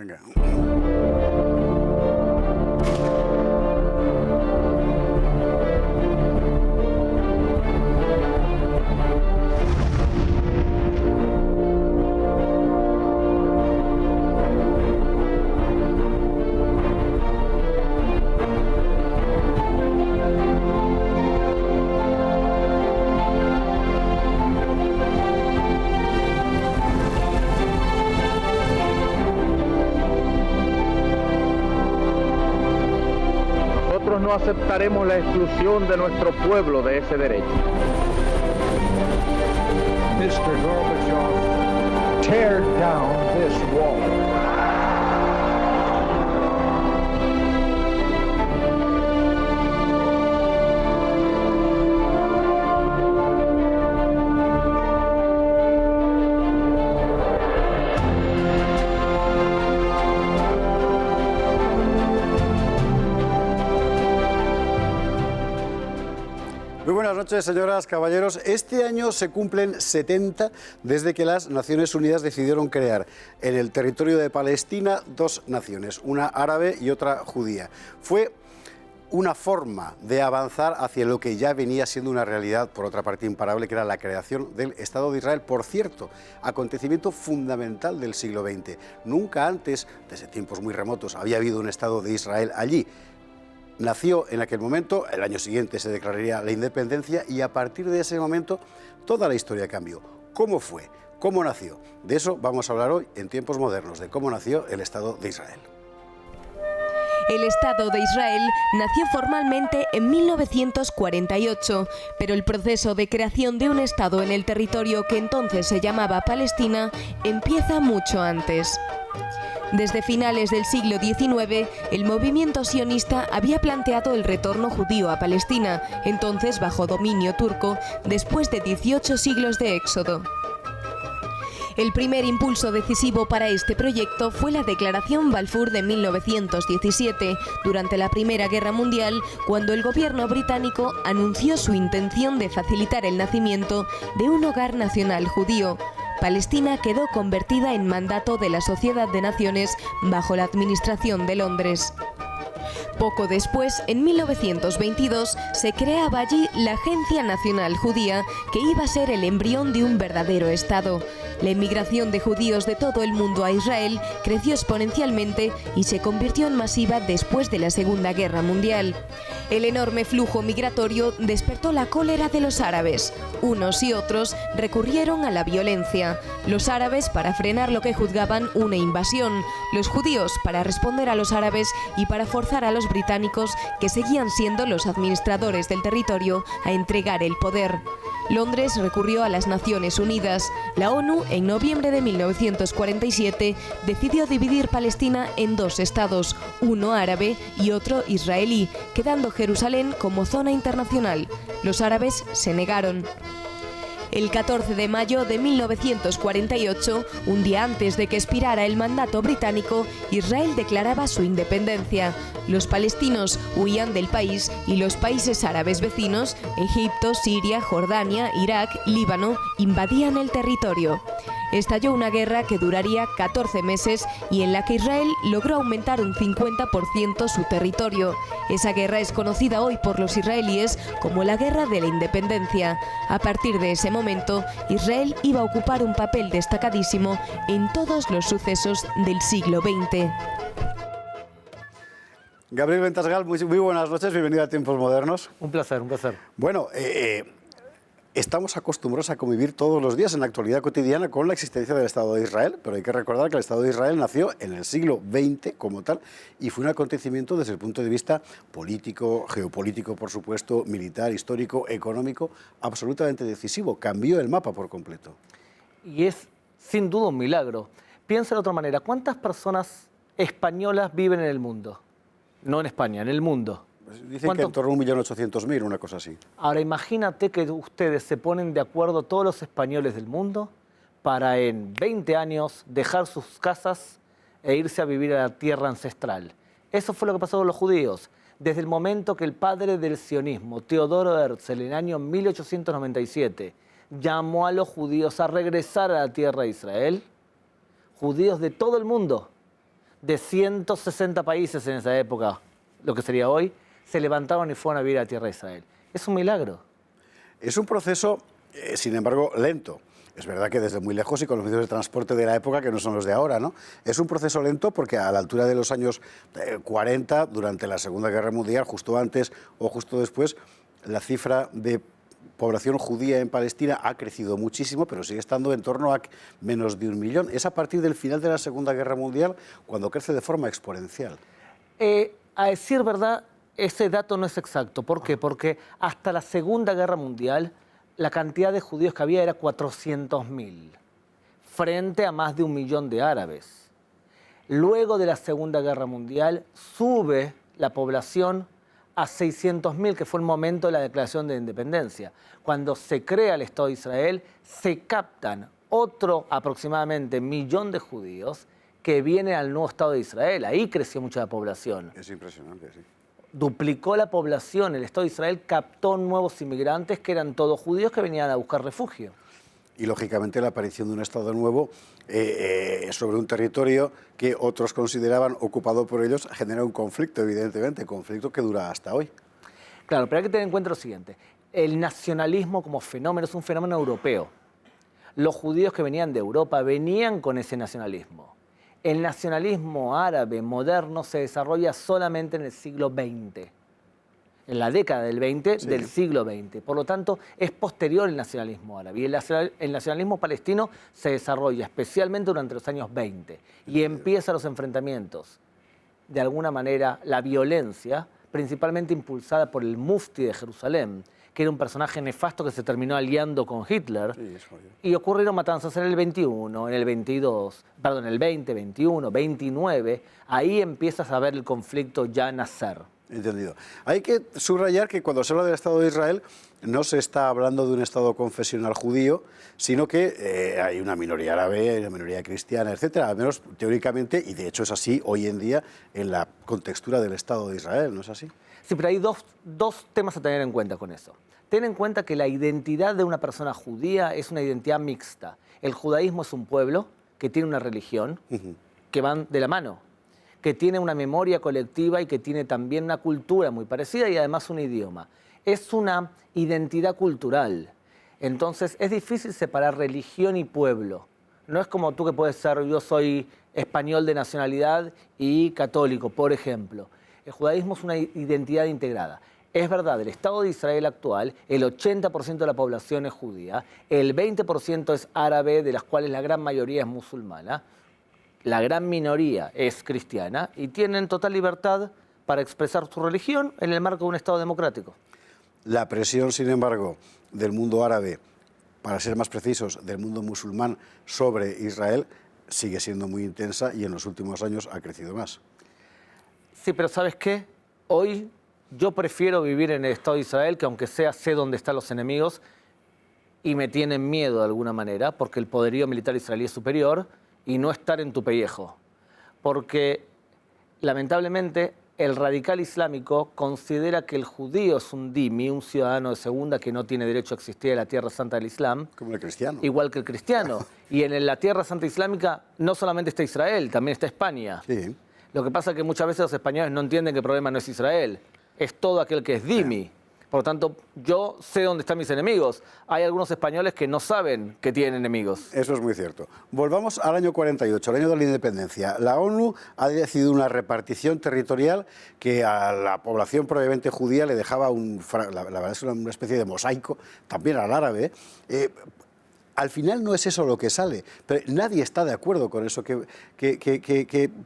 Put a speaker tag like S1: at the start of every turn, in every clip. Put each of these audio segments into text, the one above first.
S1: Venga.
S2: No aceptaremos la exclusión de nuestro pueblo de ese derecho.
S3: Mr. Gorbachev, tear down this wall.
S1: Muy buenas noches, señoras, caballeros. Este año se cumplen 70 desde que las Naciones Unidas decidieron crear en el territorio de Palestina dos naciones, una árabe y otra judía. Fue una forma de avanzar hacia lo que ya venía siendo una realidad, por otra parte imparable, que era la creación del Estado de Israel. Por cierto, acontecimiento fundamental del siglo XX. Nunca antes, desde tiempos muy remotos, había habido un Estado de Israel allí. Nació en aquel momento, el año siguiente se declararía la independencia y a partir de ese momento toda la historia cambió. ¿Cómo fue? ¿Cómo nació? De eso vamos a hablar hoy en Tiempos Modernos, de cómo nació el Estado de Israel.
S4: El Estado de Israel nació formalmente en 1948, pero el proceso de creación de un Estado en el territorio que entonces se llamaba Palestina empieza mucho antes. Desde finales del siglo XIX, el movimiento sionista había planteado el retorno judío a Palestina, entonces bajo dominio turco, después de 18 siglos de éxodo. El primer impulso decisivo para este proyecto fue la Declaración Balfour de 1917, durante la Primera Guerra Mundial, cuando el gobierno británico anunció su intención de facilitar el nacimiento de un hogar nacional judío. Palestina quedó convertida en mandato de la Sociedad de Naciones bajo la administración de Londres. Poco después, en 1922, se creaba allí la Agencia Nacional Judía, que iba a ser el embrión de un verdadero Estado. La emigración de judíos de todo el mundo a Israel creció exponencialmente y se convirtió en masiva después de la Segunda Guerra Mundial. El enorme flujo migratorio despertó la cólera de los árabes. Unos y otros recurrieron a la violencia. Los árabes para frenar lo que juzgaban una invasión, los judíos para responder a los árabes y para forzar a los británicos, que seguían siendo los administradores del territorio, a entregar el poder. Londres recurrió a las Naciones Unidas. La ONU, en noviembre de 1947, decidió dividir Palestina en dos estados, uno árabe y otro israelí, quedando Jerusalén como zona internacional. Los árabes se negaron. El 14 de mayo de 1948, un día antes de que expirara el mandato británico, Israel declaraba su independencia. Los palestinos huían del país y los países árabes vecinos, Egipto, Siria, Jordania, Irak, Líbano, invadían el territorio. Estalló una guerra que duraría 14 meses y en la que Israel logró aumentar un 50% su territorio. Esa guerra es conocida hoy por los israelíes como la Guerra de la Independencia. A partir de ese momento, Israel iba a ocupar un papel destacadísimo en todos los sucesos del siglo XX.
S1: Gabriel Ventasgal, muy buenas noches, bienvenido a Tiempos Modernos.
S5: Un placer, un placer.
S1: Bueno, estamos acostumbrados a convivir todos los días en la actualidad cotidiana con la existencia del Estado de Israel, pero hay que recordar que el Estado de Israel nació en el siglo XX como tal y fue un acontecimiento desde el punto de vista político, geopolítico, por supuesto, militar, histórico, económico, absolutamente decisivo. Cambió el mapa por completo.
S5: Y es sin duda un milagro. Piensa de otra manera, ¿cuántas personas españolas viven en el mundo? No en España, en el mundo.
S1: Dicen que en torno a 1.800.000, una cosa así.
S5: Ahora imagínate que ustedes se ponen de acuerdo, todos los españoles del mundo, para en 20 años dejar sus casas e irse a vivir a la tierra ancestral. Eso fue lo que pasó con los judíos. Desde el momento que el padre del sionismo, Teodoro Herzl, en el año 1897, llamó a los judíos a regresar a la tierra de Israel, judíos de todo el mundo de 160 países en esa época, lo que sería hoy, se levantaron y fueron a vivir a la tierra de Israel. Es un milagro.
S1: Es un proceso, sin embargo, lento. Es verdad que desde muy lejos y con los medios de transporte de la época que no son los de ahora, ¿no? Es un proceso lento porque a la altura de los años 40, durante la Segunda Guerra Mundial, justo antes o justo después, la cifra de población judía en Palestina ha crecido muchísimo, pero sigue estando en torno a menos de 1 millón. Es a partir del final de la Segunda Guerra Mundial cuando crece de forma exponencial.
S5: A decir verdad, ese dato no es exacto. ¿Por qué? Porque hasta la Segunda Guerra Mundial la cantidad de judíos que había era 400.000, frente a más de 1 millón de árabes. Luego de la Segunda Guerra Mundial sube la población a 600.000, que fue el momento de la declaración de independencia. Cuando se crea el Estado de Israel, se captan otro aproximadamente 1 millón de judíos que vienen al nuevo Estado de Israel. Ahí creció mucho la población.
S1: Es impresionante, sí.
S5: Duplicó la población. El Estado de Israel captó nuevos inmigrantes que eran todos judíos que venían a buscar refugio.
S1: Y, lógicamente, la aparición de un Estado nuevo sobre un territorio que otros consideraban ocupado por ellos genera un conflicto, evidentemente, conflicto que dura hasta hoy.
S5: Claro, pero hay que tener en cuenta lo siguiente. El nacionalismo como fenómeno es un fenómeno europeo. Los judíos que venían de Europa venían con ese nacionalismo. El nacionalismo árabe moderno se desarrolla solamente en el siglo XX, en la década del 20
S1: Sí.
S5: del siglo XX. Por lo tanto, es posterior el nacionalismo árabe. Y el nacionalismo palestino se desarrolla especialmente durante los años 20 y empiezan los enfrentamientos. De alguna manera, la violencia, principalmente impulsada por el mufti de Jerusalén, que era un personaje nefasto que se terminó aliando con Hitler.
S1: Sí, es jodido.
S5: Y ocurrieron matanzas en el 21, en el 22, perdón, en el 20, 21, 29. Ahí empiezas a ver el conflicto ya nacer.
S1: Entendido. Hay que subrayar que cuando se habla del Estado de Israel no se está hablando de un Estado confesional judío, sino que hay una minoría árabe, hay una minoría cristiana, etcétera, al menos teóricamente, y de hecho es así hoy en día en la contextura del Estado de Israel, ¿no es así?
S5: Sí, pero hay dos temas a tener en cuenta con eso. Ten en cuenta que la identidad de una persona judía es una identidad mixta. El judaísmo es un pueblo que tiene una religión, que van de la mano, que tiene una memoria colectiva y que tiene también una cultura muy parecida y además un idioma. Es una identidad cultural. Entonces es difícil separar religión y pueblo. No es como tú que puedes ser, yo soy español de nacionalidad y católico, por ejemplo. El judaísmo es una identidad integrada. Es verdad, el Estado de Israel actual, el 80% de la población es judía, el 20% es árabe, de las cuales la gran mayoría es musulmana, la gran minoría es cristiana y tienen total libertad para expresar su religión en el marco de un Estado democrático.
S1: La presión, sin embargo, del mundo árabe, para ser más precisos, del mundo musulmán sobre Israel, sigue siendo muy intensa y en los últimos años ha crecido más.
S5: Sí, pero ¿sabes qué? Hoy yo prefiero vivir en el Estado de Israel, que aunque sea sé dónde están los enemigos, y me tienen miedo de alguna manera, porque el poderío militar israelí es superior, y no estar en tu pellejo. Porque, lamentablemente, el radical islámico considera que el judío es un dhimmi, un ciudadano de segunda que no tiene derecho a existir en la Tierra Santa del Islam.
S1: Como el cristiano.
S5: Igual que el cristiano. Y en la Tierra Santa Islámica no solamente está Israel, también está España.
S1: Sí.
S5: Lo que pasa es que muchas veces los españoles no entienden que el problema no es Israel, es todo aquel que es dhimmi. Por lo tanto, yo sé dónde están mis enemigos. Hay algunos españoles que no saben que tienen enemigos.
S1: Eso es muy cierto. Volvamos al año 48, el año de la independencia. La ONU ha decidido una repartición territorial que a la población probablemente judía le dejaba la verdad es una especie de mosaico, también al árabe. Al final no es eso lo que sale, pero nadie está de acuerdo con eso que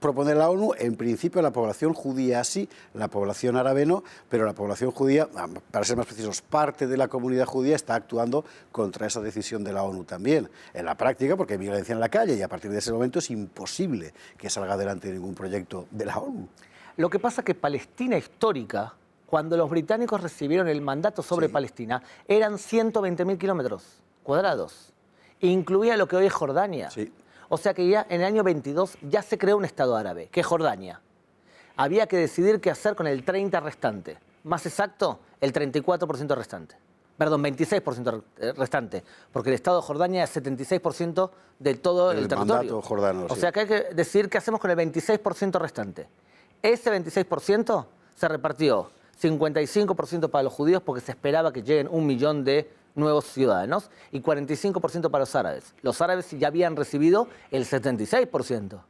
S1: propone la ONU. En principio la población judía sí, la población árabe no, pero la población judía, para ser más precisos, parte de la comunidad judía está actuando contra esa decisión de la ONU también. En la práctica, porque hay violencia en la calle y a partir de ese momento es imposible que salga adelante ningún proyecto de la ONU.
S5: Lo que pasa es que Palestina histórica, cuando los británicos recibieron el mandato sobre Palestina, eran 120.000 kilómetros cuadrados. Incluía lo que hoy es Jordania.
S1: Sí.
S5: O sea que ya en el año 22 ya se creó un Estado árabe, que es Jordania. Había que decidir qué hacer con el 30% restante. Más exacto, el 34% restante. Perdón, 26% restante, porque el Estado de Jordania es 76% de todo el territorio.
S1: Mandato jordano,
S5: O
S1: sí.
S5: sea que hay que decidir qué hacemos con el 26% restante. Ese 26% se repartió 55% para los judíos porque se esperaba que lleguen 1 millón de nuevos ciudadanos y 45% para los árabes. Los árabes ya habían recibido el 76%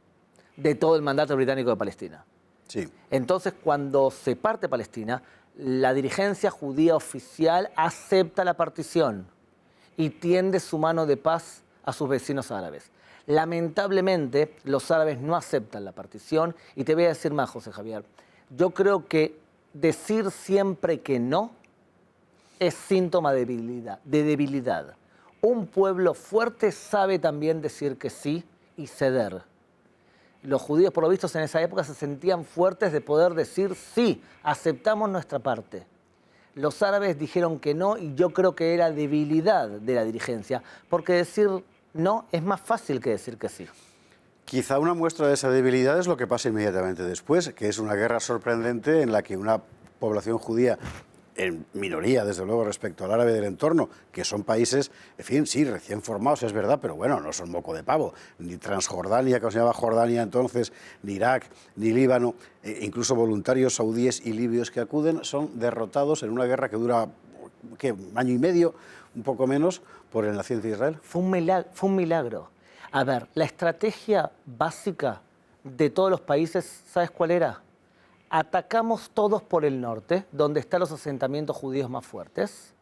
S5: de todo el mandato británico de Palestina.
S1: Sí.
S5: Entonces, cuando se parte Palestina, la dirigencia judía oficial acepta la partición y tiende su mano de paz a sus vecinos árabes. Lamentablemente, los árabes no aceptan la partición y te voy a decir más, José Javier. Yo creo que decir siempre que no es síntoma de debilidad. Un pueblo fuerte sabe también decir que sí y ceder. Los judíos, por lo visto, en esa época se sentían fuertes de poder decir sí, aceptamos nuestra parte. Los árabes dijeron que no y yo creo que era debilidad de la dirigencia, porque decir no es más fácil que decir que sí.
S1: Quizá una muestra de esa debilidad es lo que pasa inmediatamente después, que es una guerra sorprendente en la que una población judía en minoría, desde luego, respecto al árabe del entorno, que son países, en fin, sí, recién formados, es verdad, pero bueno, no son moco de pavo. Ni Transjordania, que se llamaba Jordania entonces, ni Irak, ni Líbano, incluso voluntarios saudíes y libios que acuden, son derrotados en una guerra que dura, ¿qué?, 1 año y medio, un poco menos, por el naciente Israel.
S5: Fue un milagro. A ver, la estrategia básica de todos los países, ¿sabes cuál era? Atacamos todos por el norte, donde están los asentamientos judíos más fuertes,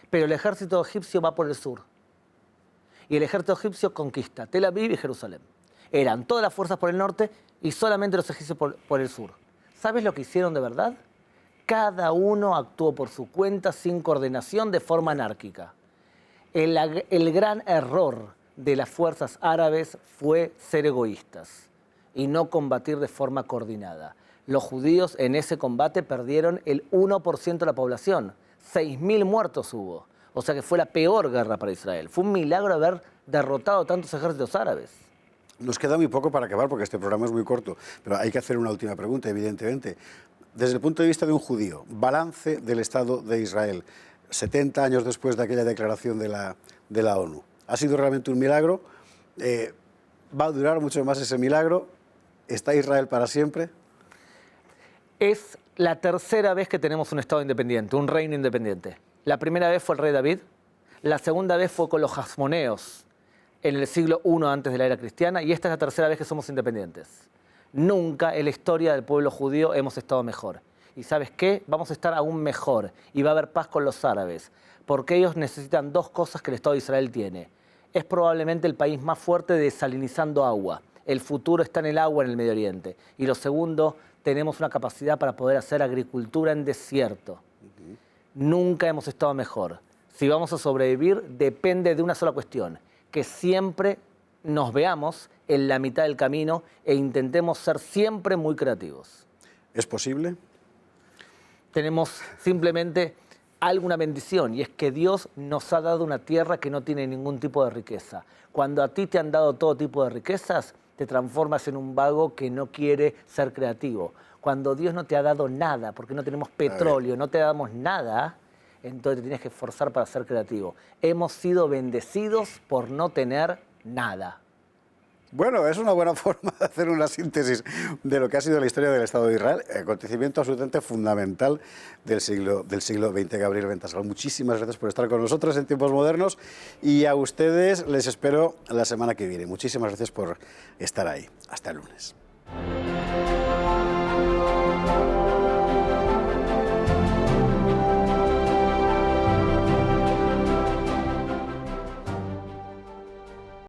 S5: pero el ejército egipcio va por el sur. Y el ejército egipcio conquista Tel Aviv y Jerusalén. Eran todas las fuerzas por el norte y solamente los egipcios por el sur. ¿Sabes lo que hicieron de verdad? Cada uno actuó por su cuenta, sin coordinación, de forma anárquica. El gran error de las fuerzas árabes fue ser egoístas y no combatir de forma coordinada. Los judíos en ese combate perdieron el 1% de la población. 6.000 muertos hubo. O sea que fue la peor guerra para Israel. Fue un milagro haber derrotado tantos ejércitos árabes.
S1: Nos queda muy poco para acabar porque este programa es muy corto, pero hay que hacer una última pregunta, evidentemente. Desde el punto de vista de un judío, balance del Estado de Israel, 70 años después de aquella declaración de la ONU. ¿Ha sido realmente un milagro? ¿Va a durar mucho más ese milagro? ¿Está Israel para siempre?
S5: Es la tercera vez que tenemos un Estado independiente, un reino independiente. La primera vez fue el rey David, la segunda vez fue con los hasmoneos en el siglo I antes de la era cristiana y esta es la tercera vez que somos independientes. Nunca en la historia del pueblo judío hemos estado mejor. ¿Y sabes qué? Vamos a estar aún mejor y va a haber paz con los árabes, porque ellos necesitan 2 cosas que el Estado de Israel tiene. Es probablemente el país más fuerte desalinizando agua. El futuro está en el agua en el Medio Oriente. Y lo segundo, tenemos una capacidad para poder hacer agricultura en desierto. Nunca hemos estado mejor. Si vamos a sobrevivir, depende de una sola cuestión, que siempre nos veamos en la mitad del camino e intentemos ser siempre muy creativos.
S1: ¿Es posible?
S5: Tenemos simplemente alguna bendición y es que Dios nos ha dado una tierra que no tiene ningún tipo de riqueza. Cuando a ti te han dado todo tipo de riquezas, te transformas en un vago que no quiere ser creativo. Cuando Dios no te ha dado nada, porque no tenemos petróleo, no te damos nada, entonces te tienes que esforzar para ser creativo. Hemos sido bendecidos por no tener nada.
S1: Bueno, es una buena forma de hacer una síntesis de lo que ha sido la historia del Estado de Israel, acontecimiento absolutamente fundamental del siglo XX. Gabriel Bentasal, muchísimas gracias por estar con nosotros en Tiempos Modernos y a ustedes les espero la semana que viene. Muchísimas gracias por estar ahí. Hasta el lunes.